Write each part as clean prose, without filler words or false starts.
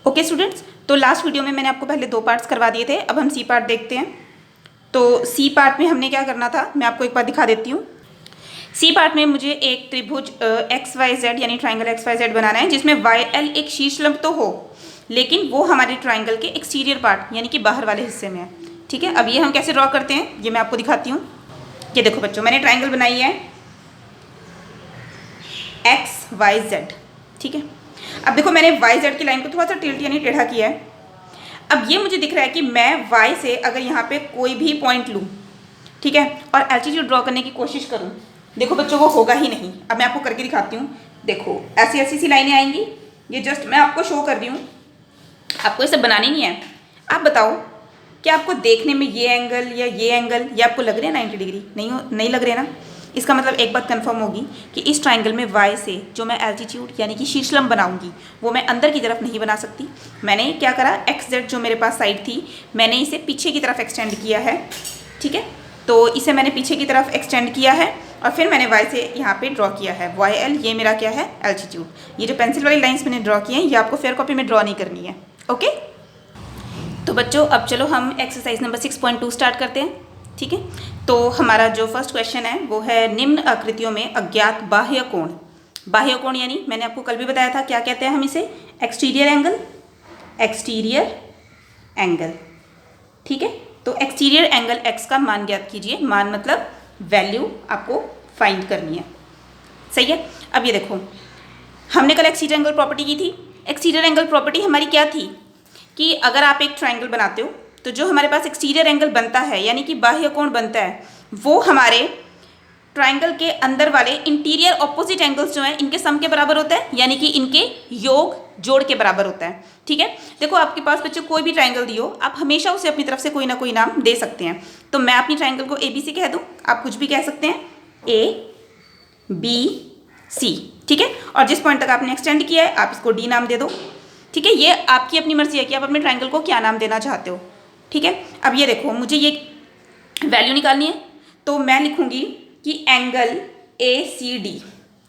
Okay students, तो last video में मैंने आपको पहले 2 पार्ट्स करवा दिए थे। अब हम सी पार्ट देखते हैं। तो सी पार्ट में हमने क्या करना था, मैं आपको एक बार दिखा देती हूँ। सी पार्ट में मुझे एक त्रिभुज एक्स वाई जेड यानी ट्राइंगल एक्स वाई जेड बनाना है, जिसमें वाई एल एक शीर्ष लंब तो हो, लेकिन वो हमारे ट्राइंगल के एक्सटीरियर पार्ट यानी कि बाहर वाले हिस्से में है। ठीक है, अब ये हम कैसे ड्रॉ करते हैं ये मैं आपको दिखाती हूँ। ये देखो बच्चों, मैंने ट्राइंगल बनाई है एक्स वाई जेड। ठीक है, अब देखो मैंने वाई जेड की लाइन को थोड़ा सा टिल्ट यानी टेढ़ा किया है। अब ये मुझे दिख रहा है कि मैं वाई से अगर यहाँ पे कोई भी पॉइंट लूँ, ठीक है, और एल्टीट्यूड ड्रॉ करने की कोशिश करूँ, देखो बच्चों वो होगा ही नहीं। अब मैं आपको करके दिखाती हूँ। देखो ऐसी ऐसी सी लाइनें आएंगी, ये जस्ट मैं आपको शो कर रही हूँ, आपको ये सब बनानी नहीं है। आप बताओ कि आपको देखने में ये एंगल या ये एंगल ये आपको लग रहे हैं 90 डिग्री? नहीं लग रहे ना। इसका मतलब एक बात कंफर्म होगी कि इस ट्राइंगल में वाई से जो मैं एल्टीट्यूड यानी कि शीर्षलंब बनाऊंगी वो मैं अंदर की तरफ नहीं बना सकती। मैंने क्या करा, एक्स जेड जो मेरे पास साइड थी मैंने इसे पीछे की तरफ एक्सटेंड किया है। ठीक है, तो इसे मैंने पीछे की तरफ एक्सटेंड किया है और फिर मैंने वाई से यहाँ पे ड्रॉ किया है। वाई एल ये मेरा क्या है, एल्टीट्यूड। ये जो पेंसिल वाली लाइन्स मैंने ड्रॉ की हैं ये आपको फेयर कॉपी में ड्रॉ नहीं करनी है। ओके, तो बच्चों अब चलो हम एक्सरसाइज नंबर 6.2 स्टार्ट करते हैं। ठीक है, तो हमारा जो फर्स्ट क्वेश्चन है वो है निम्न आकृतियों में अज्ञात बाह्य कोण। बाह्य कोण यानी मैंने आपको कल भी बताया था क्या कहते हैं हम इसे, एक्सटीरियर एंगल। एक्सटीरियर एंगल, ठीक है। तो एक्सटीरियर एंगल एक्स का मान ज्ञात कीजिए। मान मतलब वैल्यू आपको फाइंड करनी है। सही है, अब ये देखो हमने कल एक्सटीरियर एंगल प्रॉपर्टी की थी। एक्सटीरियर एंगल प्रॉपर्टी हमारी क्या थी कि अगर आप एक ट्राइंगल बनाते हो तो जो हमारे पास एक्सटीरियर एंगल बनता है यानी कि बाह्य कोण बनता है वो हमारे ट्राइंगल के अंदर वाले इंटीरियर ऑपोजिट एंगल्स जो हैं इनके सम के बराबर होता है, यानी कि इनके योग जोड़ के बराबर होता है। ठीक है, देखो आपके पास बच्चों कोई भी ट्राइंगल दियो, आप हमेशा उसे अपनी तरफ से कोई ना कोई नाम दे सकते हैं। तो मैं अपनी ट्राइंगल को ABC कह दूँ, आप कुछ भी कह सकते हैं, ABC। ठीक है, और जिस पॉइंट तक आपने एक्सटेंड किया है आप इसको D नाम दे दो। ठीक है, ये आपकी अपनी मर्जी है कि आप अपने ट्राइंगल को क्या नाम देना चाहते हो। ठीक है, अब ये देखो मुझे ये वैल्यू निकालनी है तो मैं लिखूंगी कि एंगल ACD,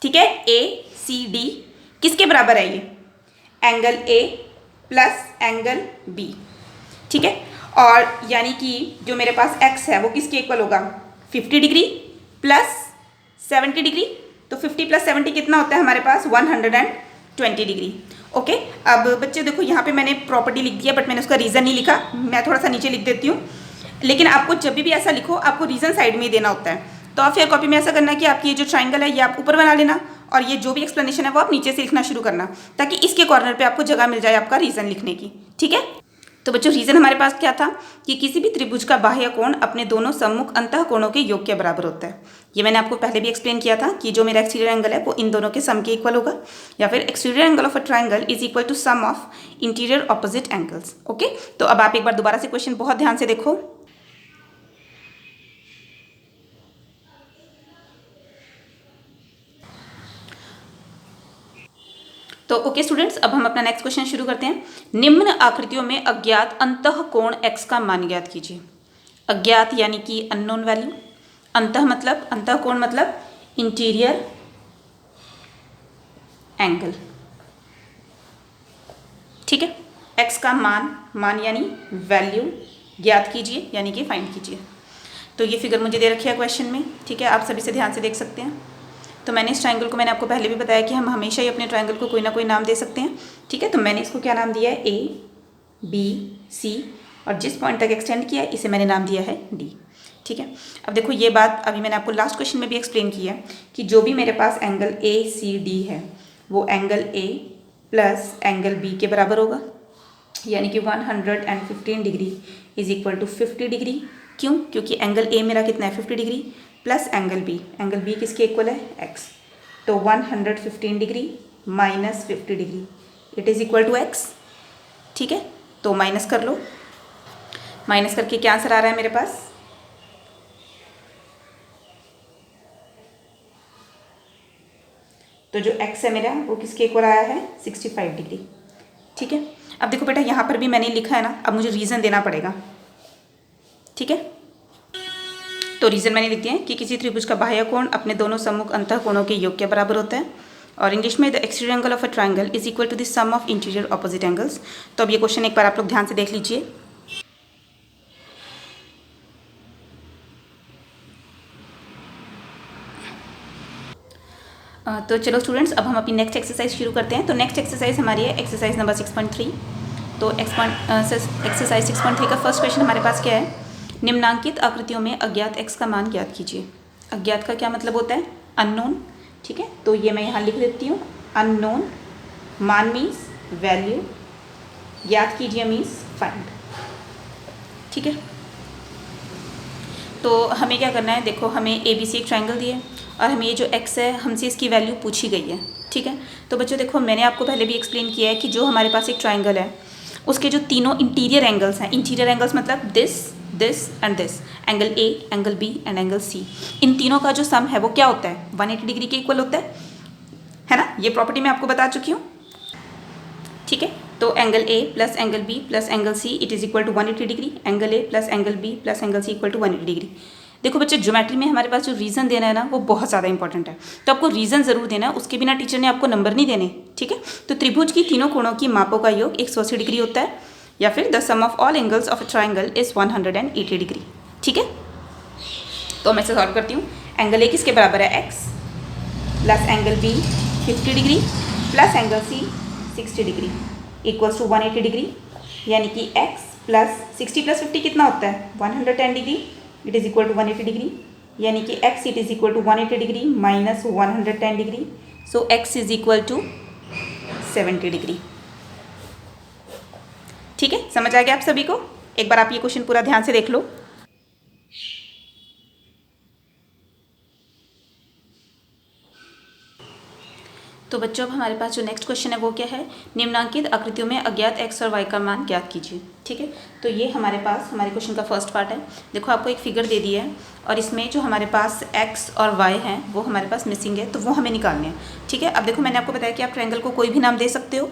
ठीक है, ACD किसके बराबर है, ये angle A plus angle B। ठीक है, और यानी कि जो मेरे पास x है वो किसके इक्वल होगा, 50 डिग्री प्लस 70 डिग्री। तो 50 प्लस 70 कितना होता है हमारे पास, 120 डिग्री। ओके, अब बच्चे देखो यहाँ पे मैंने प्रॉपर्टी लिख दिया बट मैंने उसका रीज़न नहीं लिखा, मैं थोड़ा सा नीचे लिख देती हूँ। लेकिन आपको जब भी ऐसा लिखो आपको रीज़न साइड में ही देना होता है। तो आप फेयर कॉपी में ऐसा करना कि आपकी ये जो ट्राइंगल है ये आप ऊपर बना लेना और ये जो भी एक्सप्लेनेशन है वो आप नीचे से लिखना शुरू करना, ताकि इसके कॉर्नर पे आपको जगह मिल जाए आपका रीज़न लिखने की। ठीक है, तो बच्चों रीज़न हमारे पास क्या था कि किसी भी त्रिभुज का बाह्य कोण अपने दोनों सम्मुख अंतः कोणों के योग के बराबर होता है। ये मैंने आपको पहले भी एक्सप्लेन किया था कि जो मेरा एक्सटीरियर एंगल है वो इन दोनों के सम के इक्वल होगा, या फिर exterior angle of a triangle is equal to sum of interior opposite angles. Okay, तो अब आप एक बार दोबारा से क्वेश्चन बहुत ध्यान से देखो। तो ओके स्टूडेंट्स, अब हम अपना नेक्स्ट क्वेश्चन शुरू करते हैं। निम्न आकृतियों में अज्ञात अंतः कोण x का मान ज्ञात कीजिए। अज्ञात यानी कि अननोन वैल्यू, अंतः मतलब अंतः कोण मतलब इंटीरियर एंगल। ठीक है, x का मान यानी वैल्यू ज्ञात कीजिए यानी कि फाइंड कीजिए। तो ये फिगर मुझे दे रखी है क्वेश्चन में। ठीक है, आप सभी से ध्यान से देख सकते हैं। तो मैंने इस ट्राइंगल को, मैंने आपको पहले भी बताया कि हम हमेशा ही अपने ट्राइंगल को कोई ना कोई नाम दे सकते हैं। ठीक है, तो मैंने इसको क्या नाम दिया है, ABC, और जिस पॉइंट तक एक्सटेंड किया है इसे मैंने नाम दिया है D। ठीक है, अब देखो ये बात अभी मैंने आपको लास्ट क्वेश्चन में भी एक्सप्लेन की है कि जो भी मेरे पास एंगल ACD है वो angle A plus angle B के बराबर होगा, यानी कि 115 degree is equal to 50 degree. क्यों, क्योंकि एंगल A मेरा कितना है, 50 डिग्री प्लस एंगल B किसके इक्वल है, x। तो 115 degree minus 50 degree it is equal to x। ठीक है, तो माइनस कर लो, माइनस करके क्या आंसर आ रहा है मेरे पास, तो जो x है मेरा वो किसके इक्वल आया है, 65 डिग्री। ठीक है, अब देखो बेटा यहाँ पर भी मैंने लिखा है ना, अब मुझे रीज़न देना पड़ेगा। ठीक है, तो रीज़न मैंने लिख दिया है कि किसी त्रिभुज का बाह्य कोण अपने दोनों सम्मुख अंतः कोणों के योग के बराबर होता है। और इंग्लिश में the exterior angle of a triangle is equal to the sum of interior opposite angles. तो अब ये क्वेश्चन एक बार आप लोग ध्यान से देख लीजिए। तो चलो स्टूडेंट्स, अब हम अपनी नेक्स्ट एक्सरसाइज शुरू करते हैं। तो नेक्स्ट एक्सरसाइज हमारी है एक्सरसाइज नंबर 6.3। तो एक्सरसाइज 6.3 का फर्स्ट क्वेश्चन हमारे पास क्या है? निम्नांकित आकृतियों में अज्ञात x का मान ज्ञात कीजिए। अज्ञात का क्या मतलब होता है? अननोन। ठीक है, तो ये मैं यहाँ लिख देती हूँ, अननोन, मान मीन्स वैल्यू, ज्ञात कीजिए मीन्स फाइंड। ठीक है, तो हमें क्या करना है? देखो, हमें ABC एक ट्राइंगल दिया है और हमें ये जो x है हमसे इसकी वैल्यू पूछी गई है। ठीक है, तो बच्चों देखो, मैंने आपको पहले भी एक्सप्लेन किया है कि जो हमारे पास एक ट्राइंगल है उसके जो तीनों इंटीरियर एंगल्स हैं, इंटीरियर एंगल्स मतलब this and this, angle A, angle B and angle C, इन तीनों का जो सम है वो क्या होता है? 180 डिग्री के इक्वल होता है ना? ये प्रॉपर्टी मैं आपको बता चुकी हूँ। ठीक है, तो angle A plus angle B plus angle C it is equal to 180 degree, angle A plus angle B plus angle C equal to 180 degree. देखो बच्चे, ज्योमेट्री में हमारे पास जो रीज़न देना है ना वो बहुत ज़्यादा इंपॉर्टेंट है, तो आपको रीज़न ज़रूर देना है, उसके बिना टीचर ने आपको नंबर नहीं देने। ठीक है, तो त्रिभुज की तीनों कोणों की मापों का योग 180 डिग्री होता है, या फिर the sum of all angles of a triangle is 180 degree. ठीक है, तो मैं इसे सॉल्व करती हूँ। एंगल A किसके बराबर है? x plus angle B 50 degree plus angle C 60 degree equals to 180 degree, यानी कि x प्लस 60 प्लस 50 कितना होता है? 110 degree, it is equal to 180 degree, यानी कि x it is equal to 180 degree minus 110 degree, so x is equal to 70 degree. ठीक है, समझ आ गया आप सभी को? एक बार आप ये क्वेश्चन पूरा ध्यान से देख लो। तो बच्चों, अब हमारे पास जो नेक्स्ट क्वेश्चन है वो क्या है? निम्नांकित आकृतियों में अज्ञात x और y का मान ज्ञात कीजिए। ठीक है, तो ये हमारे पास हमारे क्वेश्चन का फर्स्ट पार्ट है। देखो, आपको एक फिगर दे दी है और इसमें जो हमारे पास x और y हैं वो हमारे पास मिसिंग है, तो वो हमें निकालने हैं। ठीक है, अब देखो, मैंने आपको बताया कि आप ट्रायंगल को कोई भी नाम दे सकते हो,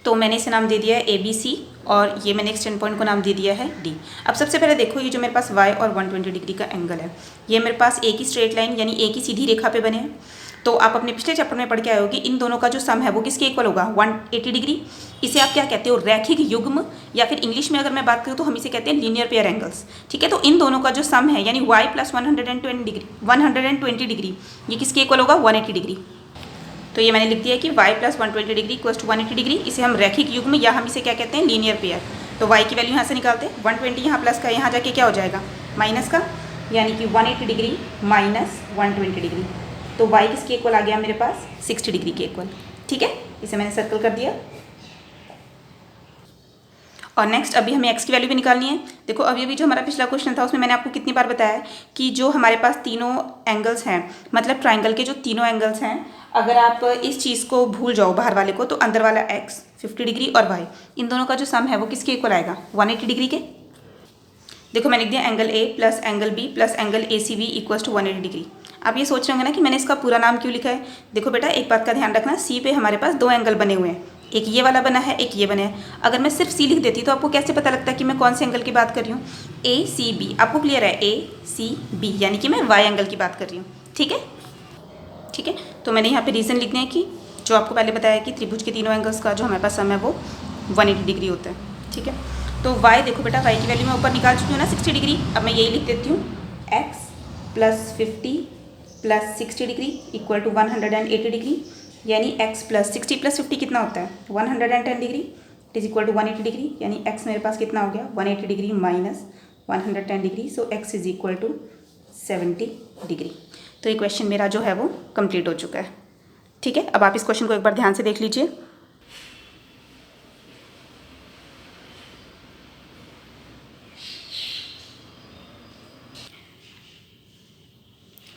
तो मैंने इसे नाम दे दिया है ABC और ये मैंने एक्सटेंड पॉइंट को नाम दे दिया है D। अब सबसे पहले देखो, ये जो मेरे पास y और 120 डिग्री का एंगल है, ये मेरे पास एक ही स्ट्रेट लाइन यानी एक ही सीधी रेखा पे बने हैं। तो आप अपने पिछले चैप्टर में पढ़ के आए हो कि इन दोनों का जो सम है वो किसके इक्वल होगा? 180 डिग्री। इसे आप क्या कहते हो? रैखिक युग्म, या फिर इंग्लिश में अगर मैं बात करूँ तो हम इसे कहते हैं लीनियर पेयर एंगल्स। ठीक है, तो इन दोनों का जो सम है यानी y प्लस 120 डिग्री, ये किसके इक्वल होगा? 180 डिग्री। तो ये मैंने लिख दिया है कि y plus 120 degree equals to 180 degree, इसे हम रैखिक युग्म या हम इसे क्या कहते हैं? Linear pair. तो y की वैल्यू यहाँ से निकालते हैं, 120 यहाँ प्लस का, यहाँ जाके क्या हो जाएगा? माइनस का, यानी कि 180 डिग्री माइनस 120 डिग्री। तो y किसके इक्वल आ गया मेरे पास? 60 डिग्री के इक्वल। ठीक है, इसे मैंने सर्कल कर दिया। और नेक्स्ट अभी हमें x की वैल्यू भी निकालनी है। देखो, अभी अभी जो हमारा पिछला क्वेश्चन था उसमें मैंने आपको कितनी बार बताया कि जो हमारे पास तीनों एंगल्स हैं, मतलब ट्राइंगल के जो तीनों एंगल्स हैं, अगर आप इस चीज़ को भूल जाओ बाहर वाले को, तो अंदर वाला x 50 डिग्री और y, इन दोनों का जो सम है वो किसके इक्वल आएगा? 180 डिग्री के। देखो, मैंने लिख दिया angle A plus angle B plus angle ACB equals to 180 degree. आप ये सोच रहे होंगे ना कि मैंने इसका पूरा नाम क्यों लिखा है? देखो बेटा, एक बात का ध्यान रखना, C पे हमारे पास दो एंगल बने हुए हैं, एक ये वाला बना है, एक ये बना है। अगर मैं सिर्फ C लिख देती तो आपको कैसे पता लगता है कि मैं कौन से एंगल की बात कर रही हूँ? ACB। आपको क्लियर है? ACB यानी कि मैं Y एंगल की बात कर रही हूँ। ठीक है, ठीक है, तो मैंने यहाँ पे रीज़न लिखने हैं कि जो आपको पहले बताया कि त्रिभुज के तीनों एंगल्स का जो हमारे पास सम है वो 180 डिग्री होता है। ठीक है, तो y, देखो बेटा, y की वैल्यू मैं ऊपर निकाल चुकी हूँ ना 60 डिग्री। अब मैं यही लिख देती हूँ, x plus 50 plus 60 degree equal to 180 degree, यानी x प्लस 60 प्लस 50 कितना होता है? 110 degree, it is equal to 180 degree, यानी x मेरे पास कितना हो गया? 180 degree minus 110 degree, so x is equal to 70 degree. तो ये क्वेश्चन मेरा जो है वो कंप्लीट हो चुका है। ठीक है, अब आप इस क्वेश्चन को एक बार ध्यान से देख लीजिए।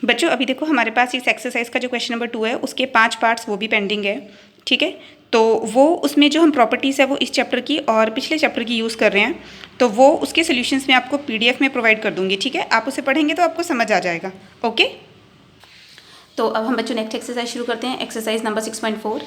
बच्चों, अभी देखो, हमारे पास इस एक्सरसाइज का जो क्वेश्चन नंबर 2 है उसके 5 पार्ट्स वो भी पेंडिंग है। ठीक है, तो वो उसमें जो हम प्रॉपर्टीज़ है वो इस चैप्टर की और पिछले चैप्टर की यूज़ कर रहे हैं, तो वो उसके सोल्यूशंस में आपको PDF में प्रोवाइड कर दूंगी। ठीक है, आप उसे पढ़ेंगे तो आपको समझ आ जाएगा। ओके, तो अब हम बच्चों नेक्स्ट एक्सरसाइज शुरू करते हैं, एक्सरसाइज नंबर 6.4।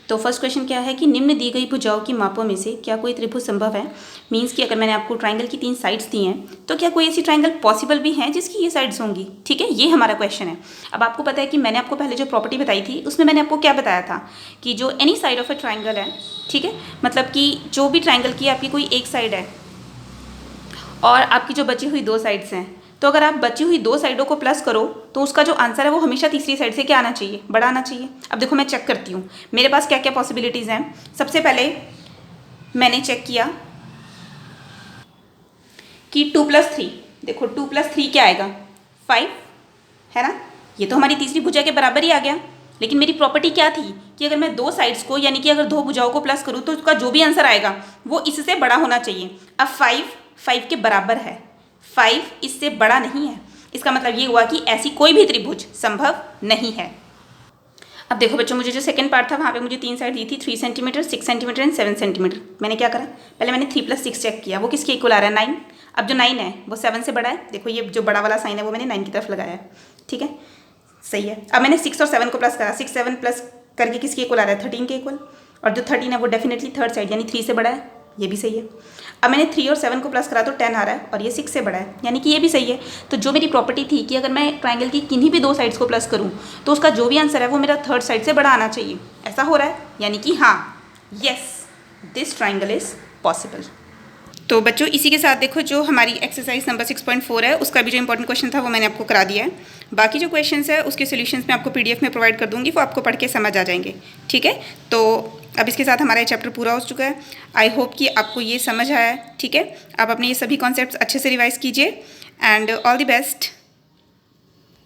तो फर्स्ट क्वेश्चन क्या है कि निम्न दी गई भुजाओं की मापों में से क्या कोई त्रिभुज संभव है। मीन्स कि अगर मैंने आपको ट्राइंगल की 3 साइड्स दी हैं तो क्या कोई ऐसी ट्राइंगल पॉसिबल भी है जिसकी ये साइड्स होंगी। ठीक है, ये हमारा क्वेश्चन है। अब आपको पता है कि मैंने आपको पहले जो प्रॉपर्टी बताई थी उसमें मैंने आपको क्या बताया था कि जो any side of A triangle है, ठीक है, मतलब कि जो भी ट्राइंगल की आपकी कोई एक साइड है और आपकी जो बची हुई 2 साइड्स हैं, तो अगर आप बची हुई 2 साइडों को प्लस करो तो उसका जो आंसर है वो हमेशा तीसरी साइड से क्या आना चाहिए, बड़ा आना चाहिए। अब देखो मैं चेक करती हूँ मेरे पास क्या क्या पॉसिबिलिटीज़ हैं। सबसे पहले मैंने चेक किया कि 2 + 3, देखो 2 + 3 क्या आएगा, 5 है ना। ये तो हमारी तीसरी भुजा के बराबर ही आ गया। लेकिन मेरी प्रॉपर्टी क्या थी कि अगर मैं 2 साइड्स को यानी कि अगर 2 भुजाओं को प्लस करूँ तो उसका जो भी आंसर आएगा वो इससे बड़ा होना चाहिए। अब 5 के बराबर है, 5 इससे बड़ा नहीं है। इसका मतलब ये हुआ कि ऐसी कोई भी त्रिभुज संभव नहीं है। अब देखो बच्चों, मुझे जो सेकंड पार्ट था वहाँ पे मुझे 3 साइड दी थी, 3 सेंटीमीटर, 6 सेंटीमीटर एंड 7 सेंटीमीटर। मैंने क्या करा, पहले मैंने 3 + 6 चेक किया, वो किसके इक्वल आ रहा है, 9। अब जो 9 है वो 7 से बड़ा है। देखो ये जो बड़ा वाला साइन है वो मैंने 9 की तरफ लगाया है, ठीक है, सही है। अब मैंने 6 और 7 को प्लस करा, 6 7 प्लस करके किसके इक्वल आ रहा है, 13 के इक्वल। और जो 13 है वो डेफिनेटली थर्ड साइड यानी 3 से बड़ा है, ये भी सही है। अब मैंने 3 और 7 को प्लस करा तो 10 आ रहा है और ये 6 से बड़ा है यानी कि ये भी सही है। तो जो मेरी प्रॉपर्टी थी कि अगर मैं ट्राइंगल की किन्हीं भी 2 साइड्स को प्लस करूं तो उसका जो भी आंसर है वो मेरा थर्ड साइड से बड़ा आना चाहिए, ऐसा हो रहा है। यानी कि हाँ, yes, this triangle is possible. तो बच्चों इसी के साथ देखो जो हमारी एक्सरसाइज नंबर 6.4 है उसका भी जो इंपॉर्टेंट क्वेश्चन था वो मैंने आपको करा दिया है। बाकी जो क्वेश्चंस है उसके सॉल्यूशंस मैं आपको पीडीएफ में प्रोवाइड कर दूंगी, वो आपको पढ़ के समझ आ जाएंगे, ठीक है। तो अब इसके साथ हमारा ये चैप्टर पूरा हो चुका है। आई होप कि आपको ये समझ आया है, ठीक है। आप अपने ये सभी कॉन्सेप्ट्स अच्छे से रिवाइज कीजिए एंड ऑल द बेस्ट।